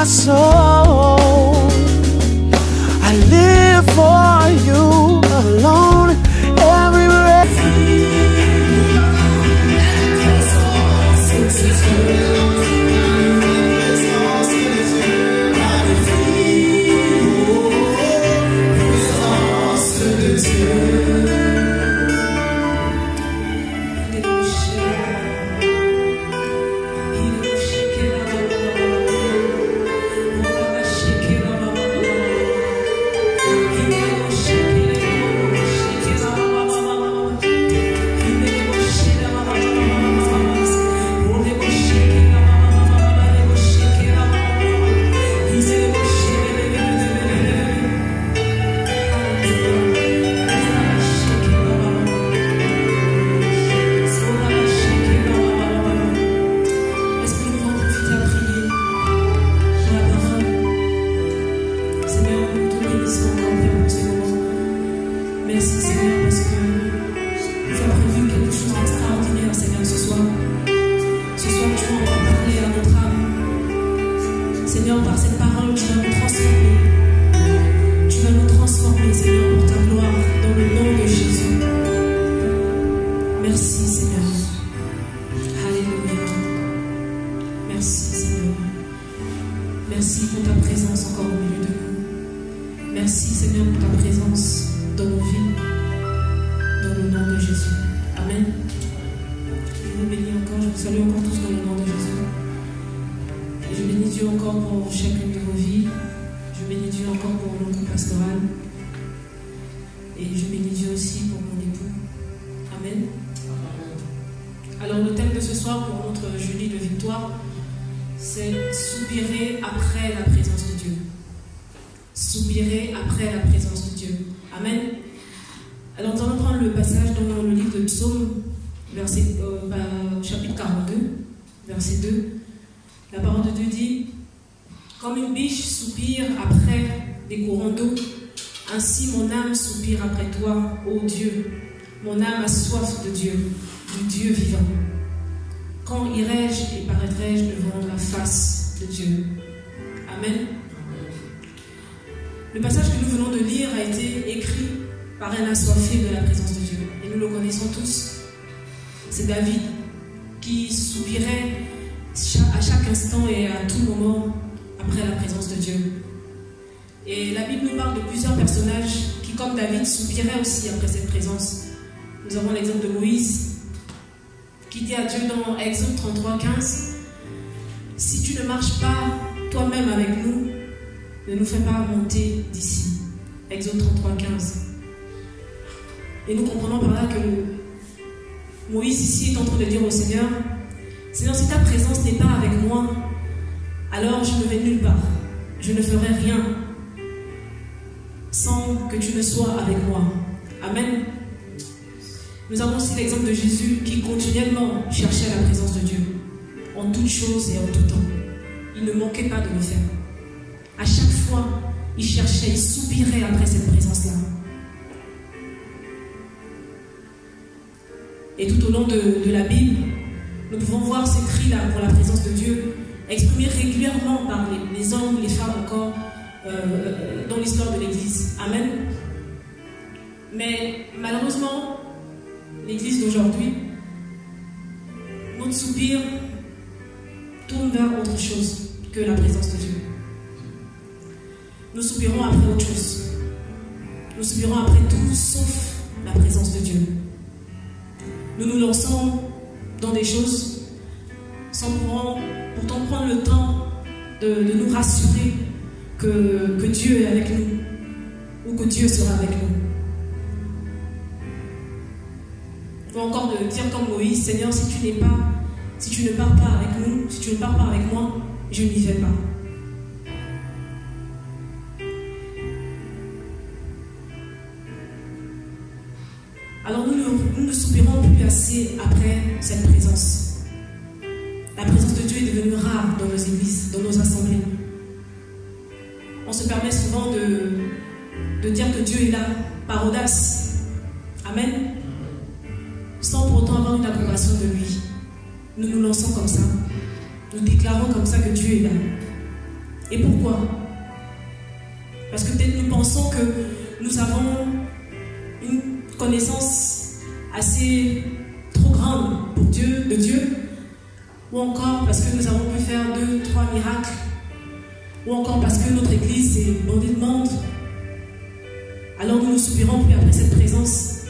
my soul. I live for you alone. Every breath. Mon âme a soif de Dieu, du Dieu vivant. Quand irai-je et paraîtrai-je devant la face de Dieu? Amen. Le passage que nous venons de lire a été écrit par un assoiffé de la présence de Dieu. Et nous le connaissons tous. C'est David qui soupirait à chaque instant et à tout moment après la présence de Dieu. Et la Bible nous parle de plusieurs personnages qui, comme David, soupiraient aussi après cette présence. Nous avons l'exemple de Moïse, qui dit à Dieu dans Exode 33, 15, « Si tu ne marches pas toi-même avec nous, ne nous fais pas monter d'ici. » Exode 33, 15. Et nous comprenons par là que Moïse ici est en train de dire au Seigneur, « Seigneur, si ta présence n'est pas avec moi, alors je ne vais nulle part. Je ne ferai rien sans que tu ne sois avec moi. » Amen. Nous avons aussi l'exemple de Jésus qui continuellement cherchait la présence de Dieu en toutes choses et en tout temps. Il ne manquait pas de le faire. À chaque fois, il cherchait, il soupirait après cette présence-là. Et tout au long de la Bible, nous pouvons voir ces cris-là pour la présence de Dieu exprimés régulièrement par les hommes, les femmes encore dans l'histoire de l'Église. Amen. Mais malheureusement, l'Église d'aujourd'hui, notre soupir tourne vers autre chose que la présence de Dieu. Nous soupirons après autre chose. Nous soupirons après tout sauf la présence de Dieu. Nous nous lançons dans des choses sans pourtant prendre le temps de nous rassurer que Dieu est avec nous ou que Dieu sera avec nous. Ou encore de dire comme Moïse, Seigneur, si tu ne pars pas avec nous, si tu ne pars pas avec moi, je n'y vais pas. Alors nous ne soupirons plus assez après cette présence. La présence de Dieu est devenue rare dans nos églises, dans nos assemblées. On se permet souvent de dire que Dieu est là par audace. Amen. Sans pour autant avoir une approbation de lui. Nous nous lançons comme ça. Nous déclarons comme ça que Dieu est là. Et pourquoi? Parce que peut-être nous pensons que nous avons une connaissance assez trop grande pour Dieu, de Dieu, ou encore parce que nous avons pu faire 2, 3 miracles, ou encore parce que notre église est bondée de monde. Alors nous nous soupirons plus après cette présence.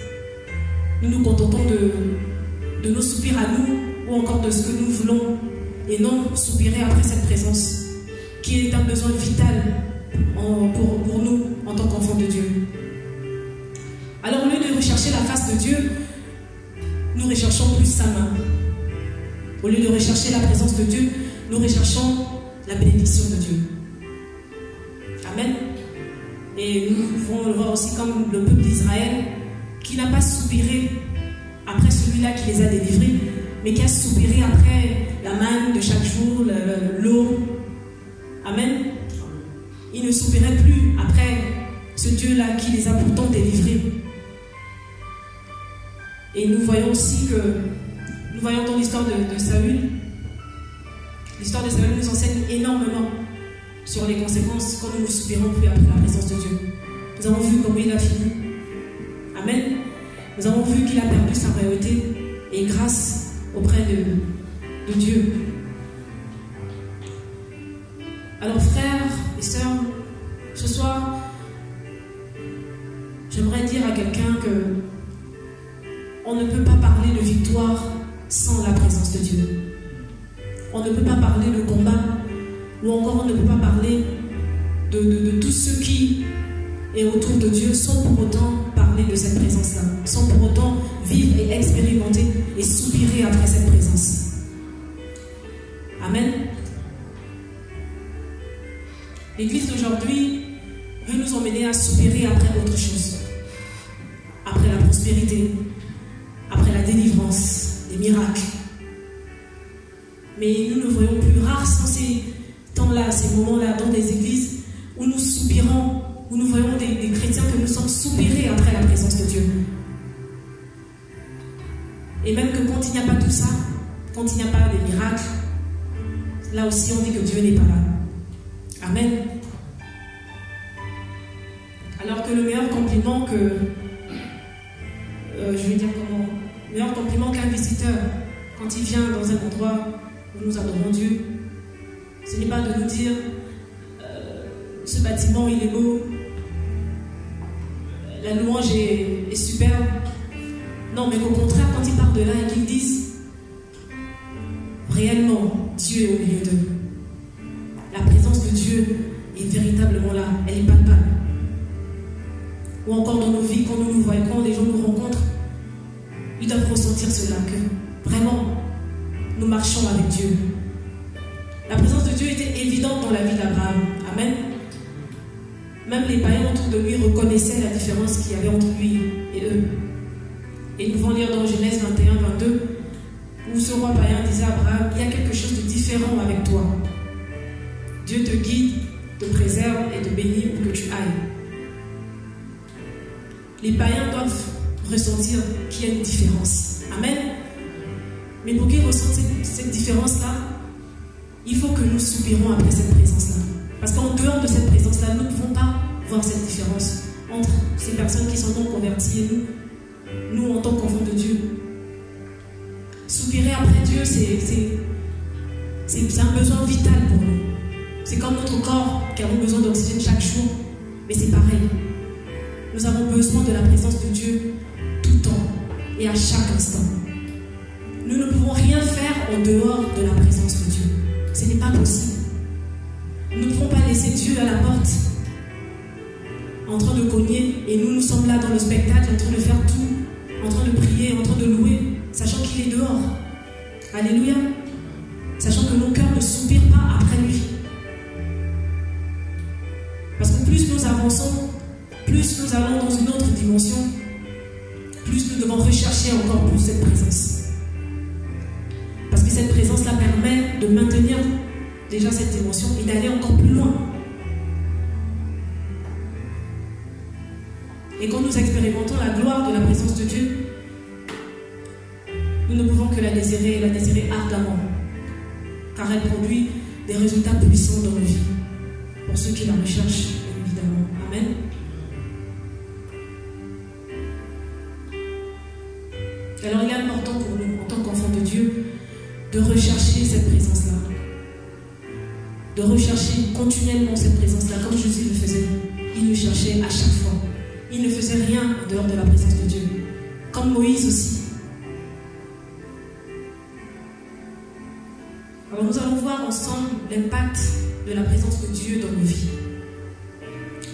Nous nous contentons de nos soupirs à nous, ou encore de ce que nous voulons, et non soupirer après cette présence, qui est un besoin vital pour nous en tant qu'enfants de Dieu. Alors au lieu de rechercher la face de Dieu, nous recherchons plus sa main. Au lieu de rechercher la présence de Dieu, nous recherchons la bénédiction de Dieu. Amen. Et nous pouvons le voir aussi comme le peuple d'Israël, qui n'a pas soupiré après celui-là qui les a délivrés, mais qui a soupiré après la manne de chaque jour, l'eau. Amen. Ils ne soupiraient plus après ce Dieu-là qui les a pourtant délivrés. Et nous voyons aussi que, nous voyons dans l'histoire de Saül, l'histoire de Saül nous enseigne énormément sur les conséquences quand nous ne soupirons plus après la présence de Dieu. Nous avons vu comment il a fini. Amen. Nous avons vu qu'il a perdu sa royauté et grâce auprès de Dieu. Alors frères et sœurs, ce soir, j'aimerais dire à quelqu'un que on ne peut pas parler de victoire sans la présence de Dieu. On ne peut pas parler de combat, ou encore on ne peut pas parler de tout ce qui est autour de Dieu sans pour autant parler de cette présence-là, sans pour autant vivre et expérimenter et soupirer après cette présence. Amen. L'Église d'aujourd'hui veut nous emmener à soupirer après autre chose, après la prospérité, après la délivrance, les miracles. Mais nous ne voyons plus rares sont ces temps-là, ces moments-là dans des églises où nous soupirons, où nous voyons des chrétiens que nous sommes soupirés après la présence de Dieu. Et même que quand il n'y a pas tout ça, quand il n'y a pas des miracles, là aussi on dit que Dieu n'est pas là. Amen. Alors que le meilleur compliment que... je vais dire comment... Le meilleur compliment qu'un visiteur, quand il vient dans un endroit où nous adorons Dieu, ce n'est pas de nous dire ce bâtiment il est beau, la louange est superbe. Non, mais qu'au contraire, quand ils partent de là et qu'ils disent réellement Dieu est au milieu d'eux, la présence de Dieu est véritablement là, elle est palpable. Ou encore dans nos vies, quand nous nous voyons, quand les gens nous rencontrent, ils doivent ressentir cela, que vraiment nous marchons avec Dieu. La présence de Dieu était évidente dans la vie d'Abraham. Amen. Même les païens autour de lui reconnaissaient la différence qu'il y avait entre lui et eux. Et nous pouvons lire dans Genèse 21, 22, où ce roi païen disait à Abraham, il y a quelque chose de différent avec toi. Dieu te guide, te préserve et te bénit où que tu ailles. Les païens doivent ressentir qu'il y a une différence. Amen. Mais pour qu'ils ressentent cette différence-là, il faut que nous soupirons après cette présence-là. Parce qu'en dehors de cette présence-là, nous ne pouvons pas voir cette différence entre ces personnes qui sont non converties et nous en tant qu'enfants de Dieu. Soupirer après Dieu, c'est un besoin vital pour nous. C'est comme notre corps qui a besoin d'oxygène chaque jour, mais c'est pareil. Nous avons besoin de la présence de Dieu tout le temps et à chaque instant. Nous ne pouvons rien faire en dehors de la présence de Dieu. Ce n'est pas possible. Nous ne pouvons pas laisser Dieu à la porte en train de cogner et nous sommes là dans le spectacle en train de faire tout, en train de prier, en train de louer, sachant qu'il est dehors. Alléluia. Sachant que nos cœurs ne soupirent pas après lui. Parce que plus nous avançons, plus nous allons dans une autre dimension, plus nous devons rechercher encore plus cette présence. Parce que cette présence-là permet de maintenir déjà cette dimension et d'aller encore plus loin. Et quand nous expérimentons la gloire de la présence de Dieu, nous ne pouvons que la désirer ardemment, car elle produit des résultats puissants dans nos vies. pour ceux qui la recherchent, évidemment. Amen. Alors il est important pour nous, en tant qu'enfants de Dieu, de rechercher cette présence-là. De rechercher continuellement cette présence-là, comme Jésus le faisait. Il le cherchait à chaque fois. Il ne faisait rien en dehors de la présence de Dieu. Comme Moïse aussi. Alors nous allons voir ensemble l'impact de la présence de Dieu dans nos vies.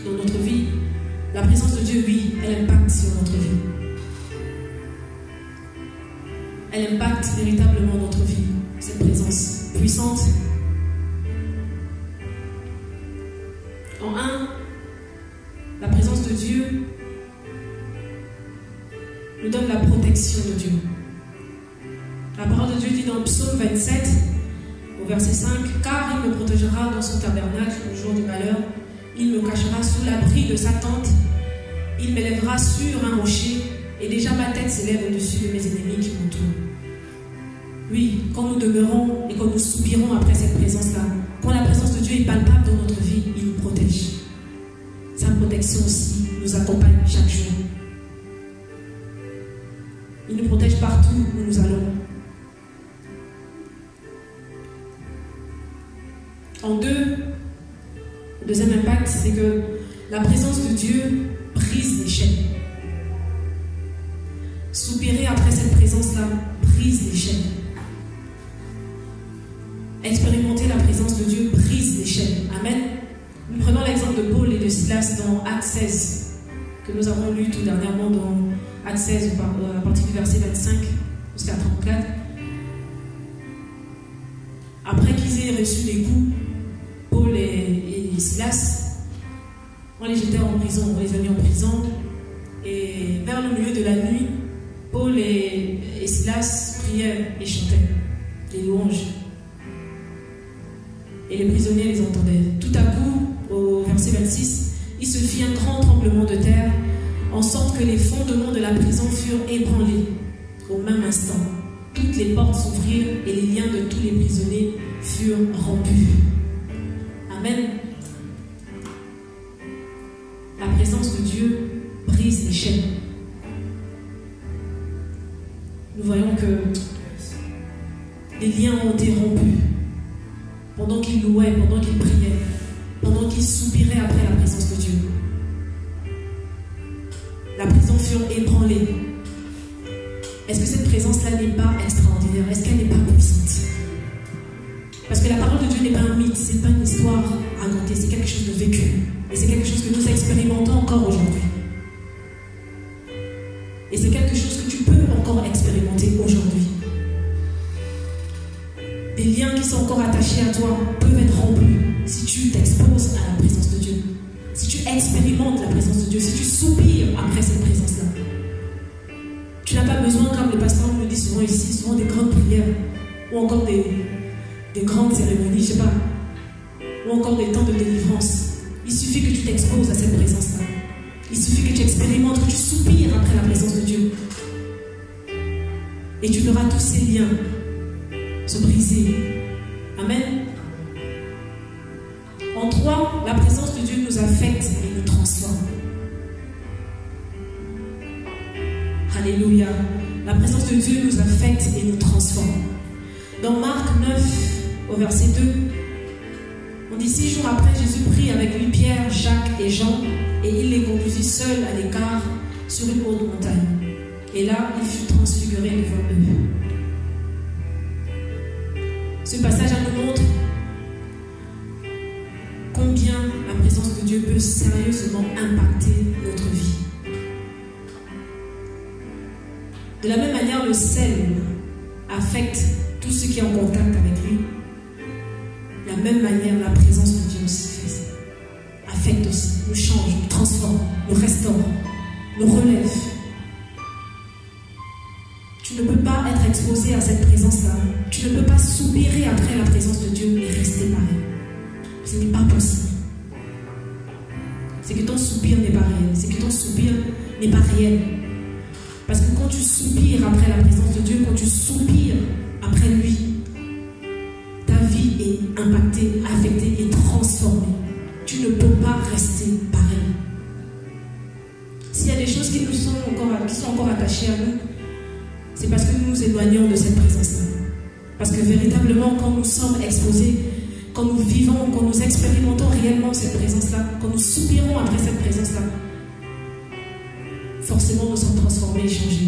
Dans notre vie, la présence de Dieu, oui, elle impacte sur notre vie. Elle impacte véritablement notre vie, cette présence puissante. En un, la présence de Dieu nous donne la protection de Dieu. La parole de Dieu dit dans Psaume 27, au verset 5, « Car il me protégera dans son tabernacle au jour du malheur, il me cachera sous l'abri de sa tente, il m'élèvera sur un rocher, et déjà ma tête s'élève au-dessus de mes ennemis qui m'entourent. » Oui, quand nous demeurons et quand nous soupirons après cette présence-là, quand la présence de Dieu est palpable dans notre vie, il nous protège. Sa protection aussi nous accompagne chaque jour. Il nous protège partout où nous allons. En deux, le deuxième impact, c'est que la présence de Dieu brise les chaînes. Soupirer après cette présence-là brise les chaînes. Expérimenter la présence de Dieu brise les chaînes. Amen. Nous prenons l'exemple de Paul et de Silas dans Actes 16, que nous avons lu tout dernièrement dans Actes 16, à partir du verset 25 jusqu'à 34. Après qu'ils aient reçu des coups, Paul et Silas, on les jetait en prison, on les a mis en prison. Et vers le milieu de la nuit, Paul et Silas priaient et chantaient des louanges. Et les prisonniers les entendaient. Tout à coup, au verset 26, il se fit un grand tremblement de terre, en sorte que les fondements de la prison furent ébranlés. Au même instant, toutes les portes s'ouvrirent et les liens de tous les prisonniers furent rompus. Amen. La présence de Dieu brise les chaînes. Nous voyons que les liens ont été rompus. Pendant qu'il louait, pendant qu'il priait, pendant qu'il soupirait après la présence de Dieu. La prison fut ébranlée. Est-ce que cette présence-là n'est pas extraordinaire? Est-ce qu'elle n'est pas puissante? Parce que la parole de Dieu n'est pas un mythe, ce n'est pas une histoire racontée, c'est quelque chose de vécu. Et c'est quelque chose que nous expérimentons encore aujourd'hui. Et c'est quelque chose que tu peux encore expérimenter aujourd'hui. Des liens qui sont encore attachés à toi peuvent être rompus si tu t'exposes à la présence de Dieu. Si tu expérimentes la présence de Dieu, si tu soupires après cette présence-là. Tu n'as pas besoin, comme le pasteur nous dit souvent ici, souvent des grandes prières ou encore des grandes cérémonies, je ne sais pas, ou encore des temps de délivrance. Il suffit que tu t'exposes à cette présence-là. Il suffit que tu expérimentes, que tu soupires après la présence de Dieu. Et tu verras tous ces liens se briser. Amen. En 3, la présence de Dieu nous affecte et nous transforme. Alléluia. La présence de Dieu nous affecte et nous transforme. Dans Marc 9, au verset 2, on dit 6 jours après, Jésus prit avec lui Pierre, Jacques et Jean, et il les conduisit seuls à l'écart sur une haute montagne. Et là, il fut transfiguré devant eux. Ce passage nous montre combien la présence de Dieu peut sérieusement impacter notre vie. De la même manière, le sel affecte tout ce qui est en contact avec lui. De la même manière, la présence de Dieu aussi affecte aussi, nous change, nous transforme, nous restaure, nous relève. Tu ne peux pas être exposé à cette présence-là. Tu ne peux pas soupirer après la présence de Dieu et rester pareil. Ce n'est pas possible. C'est que ton soupir n'est pas réel. C'est que ton soupir n'est pas réel. Parce que quand tu soupires après la présence de Dieu, quand tu soupires après lui, ta vie est impactée, affectée et transformée. nous éloignons de cette présence-là. Parce que véritablement, quand nous sommes exposés, quand nous vivons, quand nous expérimentons réellement cette présence-là, quand nous soupirons après cette présence-là, forcément nous sommes transformés et changés.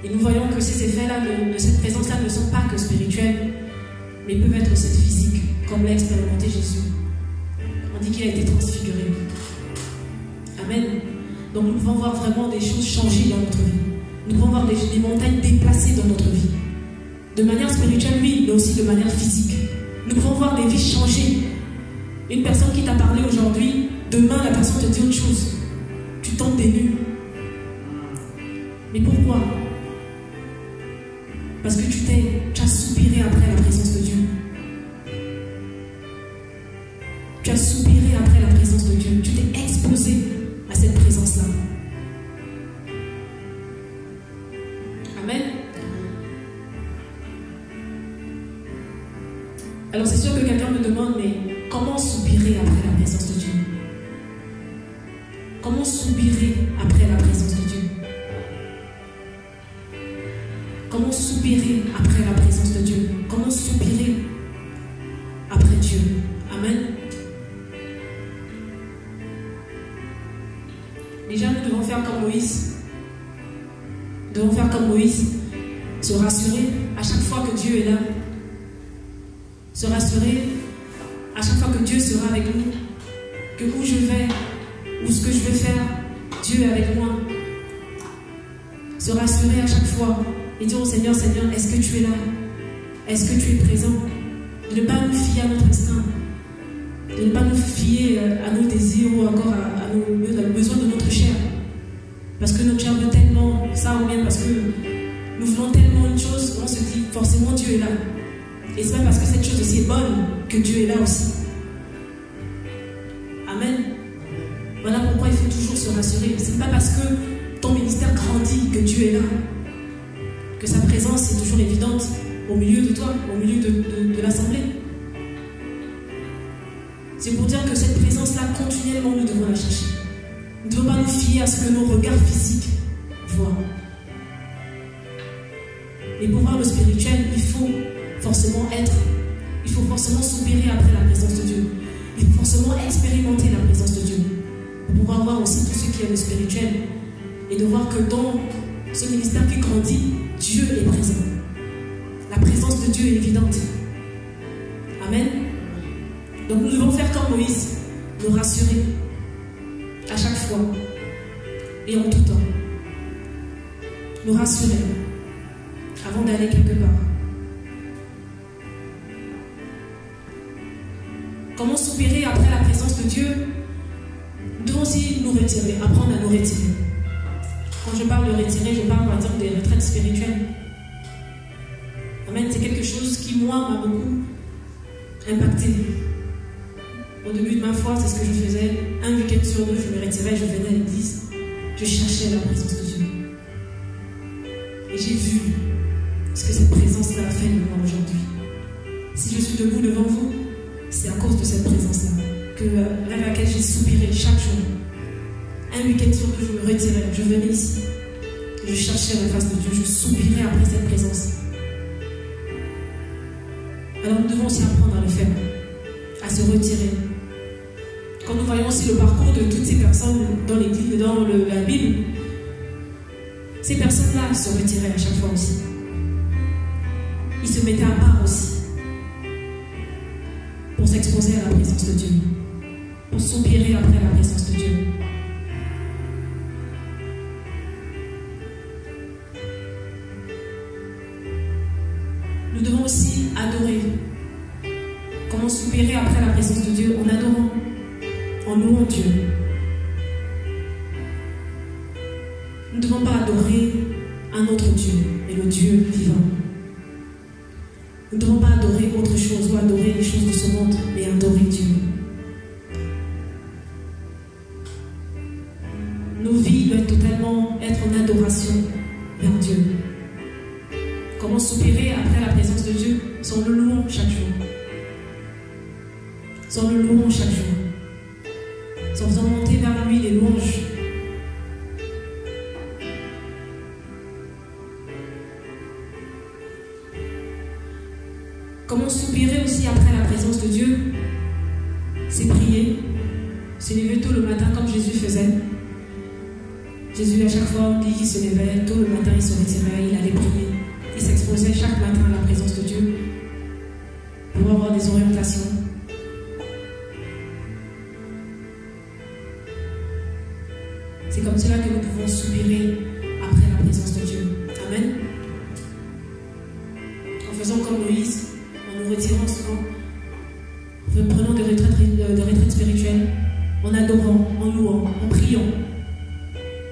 Et nous voyons que ces effets-là de cette présence-là ne sont pas que spirituels, mais peuvent être aussi physiques, comme l'a expérimenté Jésus. On dit qu'il a été transfiguré. Amen. Donc nous pouvons voir vraiment des choses changer dans notre vie. Nous pouvons voir des montagnes déplacées dans notre vie. De manière spirituelle, oui, mais aussi de manière physique. Nous pouvons voir des vies changer. Une personne qui t'a parlé aujourd'hui, demain la personne te dit autre chose. Tu tombes des nues. Mais pourquoi? Parce que tu as soupiré après la présence de Dieu. Tu as soupiré après la présence de Dieu. Tu t'es exposé à cette présence-là. Amen. Alors c'est sûr que quelqu'un me demande, mais comment soupirer après la présence de Dieu? Comment soupirer après la présence de Dieu? Comment soupirer après la présence de Dieu? Comment soupirer après Dieu? Amen. Déjà, nous devons faire comme Moïse. Nous devons faire comme Moïse. Se rassurer à chaque fois que Dieu est là. Se rassurer à chaque fois que Dieu sera avec nous. Que où je vais, ou ce que je vais faire, Dieu est avec moi. Se rassurer à chaque fois. Et dire au Seigneur, Seigneur, est-ce que tu es là? Est-ce que tu es présent? De ne pas nous fier à notre instinct. De ne pas nous fier à nos désirs ou encore à nos besoins de notre chair. Parce que notre chair veut tellement ça, ou bien parce que nous voulons tellement une chose, on se dit forcément Dieu est là. Et c'est pas parce que cette chose aussi est bonne que Dieu est là aussi. Amen. Voilà pourquoi il faut toujours se rassurer. C'est pas parce que ton ministère grandit que Dieu est là. Que sa présence est toujours évidente au milieu de toi, au milieu de l'assemblée. C'est pour dire que cette présence-là, continuellement, nous devons la chercher. Nous ne devons pas nous fier à ce que nos regards physiques voient. Et pour voir le spirituel, il faut forcément soupirer après la présence de Dieu. Il faut forcément expérimenter la présence de Dieu. Pour pouvoir voir aussi tout ce qui est le spirituel. Et de voir que dans ce ministère qui grandit, Dieu est présent. La présence de Dieu est évidente. Amen. Donc nous devons faire comme Moïse, nous rassurer à chaque fois et en tout temps. Nous rassurer avant d'aller quelque part. Comment soupirer après la présence de Dieu? Nous devons aussi nous retirer, apprendre à nous retirer. Quand je parle de retirer, je parle par exemple des retraites spirituelles. Amen, c'est quelque chose qui, moi, m'a beaucoup impacté. Au début de ma foi, c'est ce que je faisais. Un week-end sur deux, je me retirais, je venais à l'église. Je cherchais la présence de Dieu. Et j'ai vu ce que cette présence-là a fait de moi aujourd'hui. Si je suis debout devant vous, c'est à cause de cette présence-là, vers laquelle j'ai soupiré chaque jour. Un week-end sur deux, je me retirais, je venais ici. Je cherchais la face de Dieu, je soupirais après cette présence. Alors nous devons aussi apprendre à le faire, à se retirer. Quand nous voyons aussi le parcours de toutes ces personnes dans l'église, dans la Bible, ces personnes-là se retiraient à chaque fois aussi. Ils se mettaient à part aussi pour s'exposer à la présence de Dieu, pour soupirer après la présence de Dieu. Nous devons aussi adorer. Comment soupirer après la présence de Dieu? En adorant, en louant Dieu. Nous ne devons pas adorer un autre Dieu, mais le Dieu vivant. Nous ne devons pas adorer autre chose ou adorer les choses de ce monde, mais adorer Dieu. Nos vies doivent totalement être en adoration vers Dieu. Comment soupirer après la présence de Dieu? Sans le louant chaque jour. Sans le louant chaque jour. Sans faisant monter vers lui les louanges. Comment soupirer aussi après la présence de Dieu? C'est prier, se lever tôt le matin comme Jésus faisait. Jésus, à chaque fois qu'il se levait, tôt le matin, il se retirait, il allait prier. Il s'exposait chaque matin à la présence de Dieu pour avoir des orientations. C'est comme cela que nous pouvons soupirer après la présence de Dieu. Amen. En faisant comme Moïse, en nous retirant souvent, en prenant des retraites spirituelles, en adorant, en louant, en priant.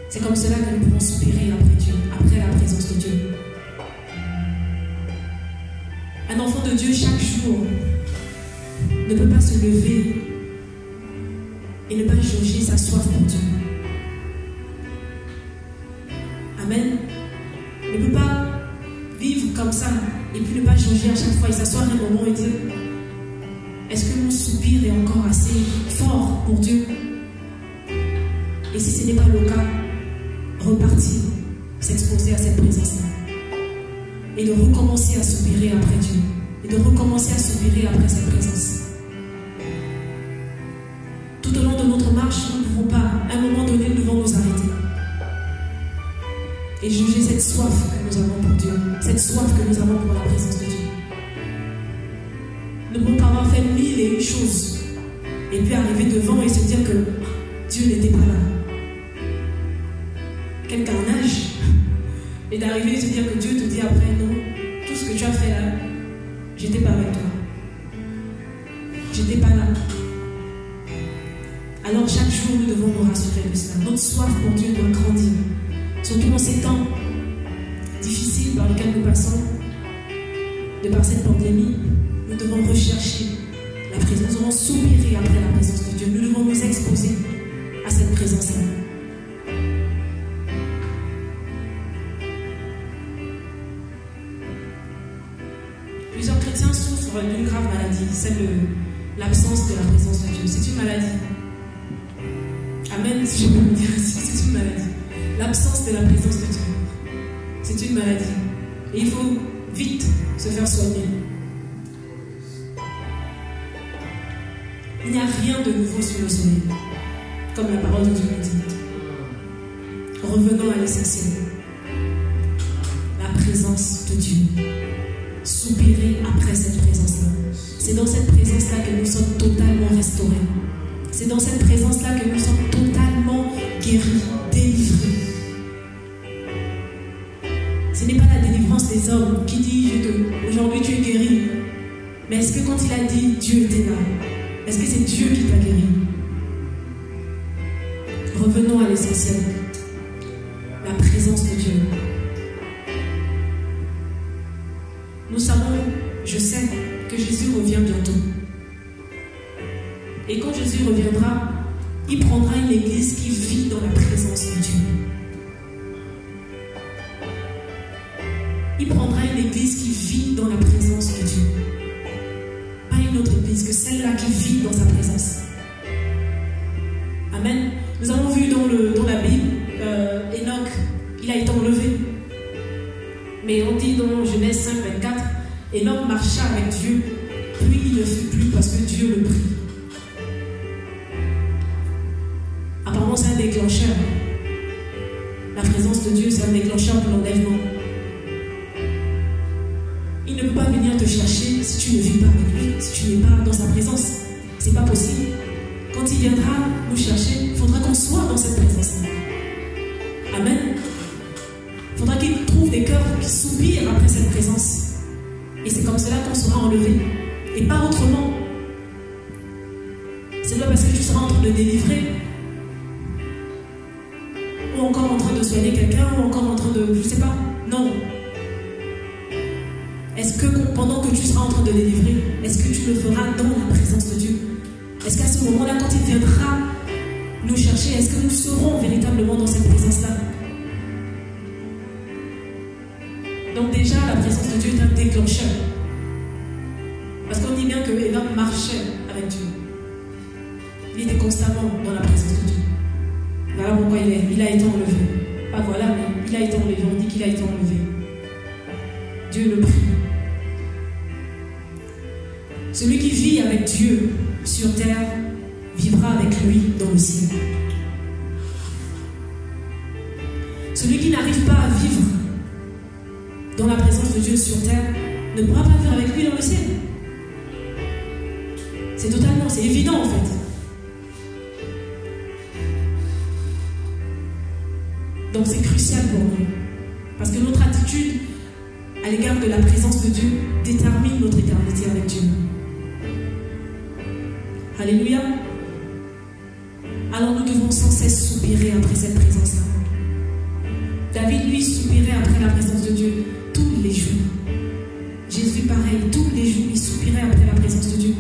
C'est comme cela que nous pouvons soupirer après Dieu, après la présence de Dieu. Un enfant de Dieu, chaque jour, ne peut pas se lever et ne pas jauger sa soif pour Dieu. Amen. Ne peut pas vivre comme ça et puis ne pas jauger à chaque fois et s'asseoir un moment et dire: est-ce que mon soupir est encore assez fort pour Dieu? Et si ce n'est pas le cas, repartir, s'exposer à cette présence-là. Et de recommencer à soupirer après Dieu. Et de recommencer à soupirer après cette présence. Tout au long de notre marche, nous ne pouvons pas, à un moment donné, nous devons nous arrêter. Et juger cette soif que nous avons pour Dieu. Cette soif que nous avons pour la présence de Dieu. Nous ne pouvons pas avoir fait 1001 choses. Et puis arriver devant et se dire que Dieu n'était pas là. Quel carnage! Et d'arriver et se dire que Dieu te dit après: non, tout ce que tu as fait là, j'étais pas avec toi. J'étais pas là. Alors chaque jour, nous devons nous rassurer de cela. Notre soif pour Dieu doit grandir. Surtout dans ces temps difficiles par lesquels nous passons, de par cette pandémie, nous devons rechercher la présence. Nous devons soupirer après la présence de Dieu. Nous devons nous exposer à cette présence-là. Plusieurs chrétiens souffrent d'une grave maladie, celle de l'absence de la présence de Dieu. C'est une maladie. Amen, si je peux me dire ainsi, c'est une maladie. L'absence de la présence de Dieu, c'est une maladie. Et il faut vite se faire soigner. Il n'y a rien de nouveau sous le soleil, comme la parole de Dieu nous dit. Revenons à l'essentiel. La présence de Dieu. Soupirer après cette présence-là. C'est dans cette présence-là que nous sommes totalement restaurés. C'est dans cette présence-là que nous sommes totalement guéris, délivrés. Ce n'est pas la délivrance des hommes qui dit aujourd'hui tu es guéri. Mais est-ce que quand il a dit Dieu était là, est-ce que c'est Dieu qui t'a guéri? Revenons à l'essentiel. La présence de Dieu. Nous savons, je sais, que Jésus revient bientôt. Et quand Jésus reviendra, il prendra une église qui vit dans la présence de Dieu. Il prendra une église qui vit dans la présence de Dieu. Pas une autre église que celle-là qui vit dans sa présence. Amen. Nous avons vu dans la Bible, Enoch, il a été enlevé. Mais on dit dans Genèse 5, 24, Enoch marcha avec Dieu, puis il ne fut plus parce que Dieu le prit. Apparemment, c'est un déclencheur. La présence de Dieu, c'est un déclencheur pour l'enlèvement. Il ne peut pas venir te chercher si tu ne vis pas avec lui, si tu n'es pas dans sa présence. C'est pas possible. Quand il viendra nous chercher, il faudra qu'on soit dans cette présence-là. Amen. Il faudra qu'il trouve des cœurs qui soupirent après cette présence. Et c'est comme cela qu'on sera enlevé. Et pas autrement. C'est pas parce que tu seras en train de délivrer, ou encore en train de soigner quelqu'un, ou encore en train de... je sais pas. Non. Est-ce que pendant que tu seras en train de délivrer, est-ce que tu le feras dans la présence de Dieu? Est-ce qu'à ce moment-là, quand il viendra nous chercher, est-ce que nous serons véritablement dans cette présence-là? Donc déjà, la présence de Dieu est un déclencheur. Parce qu'on dit bien que Enoch marchait avec Dieu. Il était constamment dans la présence de Dieu. Voilà pourquoi il a été enlevé. Pas voilà, mais il a été enlevé. On dit qu'il a été enlevé. Dieu le prie. Celui qui vit avec Dieu sur terre vivra avec lui dans le ciel. Celui qui n'arrive pas à vivre dans la présence de Dieu sur terre ne pourra pas vivre avec lui dans le ciel. C'est évident en fait. Donc c'est crucial pour nous. Parce que notre attitude à l'égard de la présence de Dieu détermine notre éternité avec Dieu. Alléluia. Alors nous devons sans cesse soupirer après cette présence-là. David, lui, soupirait après la présence de Dieu tous les jours. Jésus, pareil, tous les jours, il soupirait après la présence de Dieu.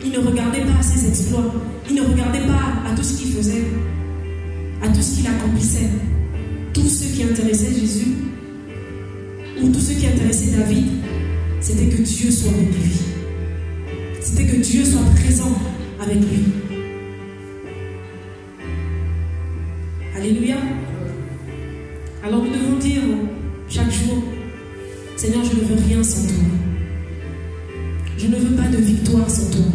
Il ne regardait pas à ses exploits. Il ne regardait pas à tout ce qu'il faisait, à tout ce qu'il accomplissait. Tout ce qui intéressait Jésus, ou tout ce qui intéressait David, c'était que Dieu soit avec lui. C'était que Dieu soit présent avec lui. Alléluia. Alors nous devons dire chaque jour, Seigneur, je ne veux rien sans toi. Je ne veux pas de victoire sans toi.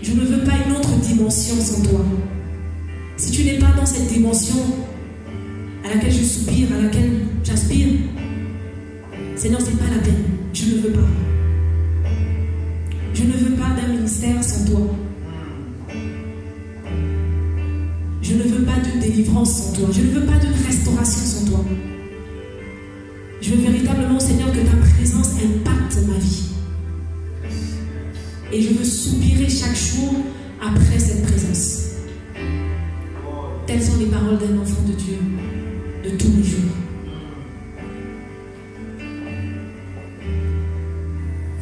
Je ne veux pas une autre dimension sans toi. Si tu n'es pas dans cette dimension à laquelle je soupire, à laquelle j'aspire, Seigneur, ce n'est pas la peine. Je ne veux pas. Je ne veux pas d'un ministère sans toi. Je ne veux pas de délivrance sans toi. Je ne veux pas de restauration sans toi. Je veux véritablement, Seigneur, que ta présence impacte ma vie. Et je veux soupirer chaque jour après cette présence. Telles sont les paroles d'un enfant de Dieu de tous les jours.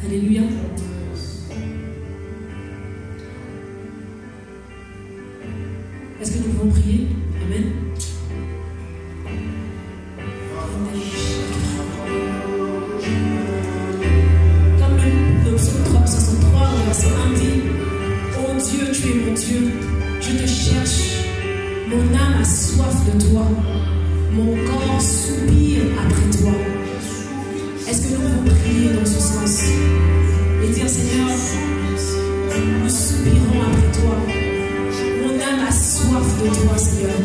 Alléluia. Est-ce que nous pouvons prier? Amen. Comme le psaume 63, verset 1 dit: ô Dieu, tu es mon Dieu, je te cherche, mon âme a soif de toi, mon corps soupire après toi. Est-ce que nous pouvons prier dans ce sens et dire: Seigneur, nous soupirons après toi. Mon âme a soif de toi, Seigneur.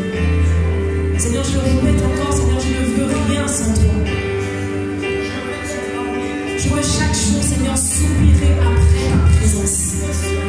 Seigneur, je le répète encore, Seigneur, je ne veux rien sans toi. Je veux chaque jour, Seigneur, soupirer après ta présence.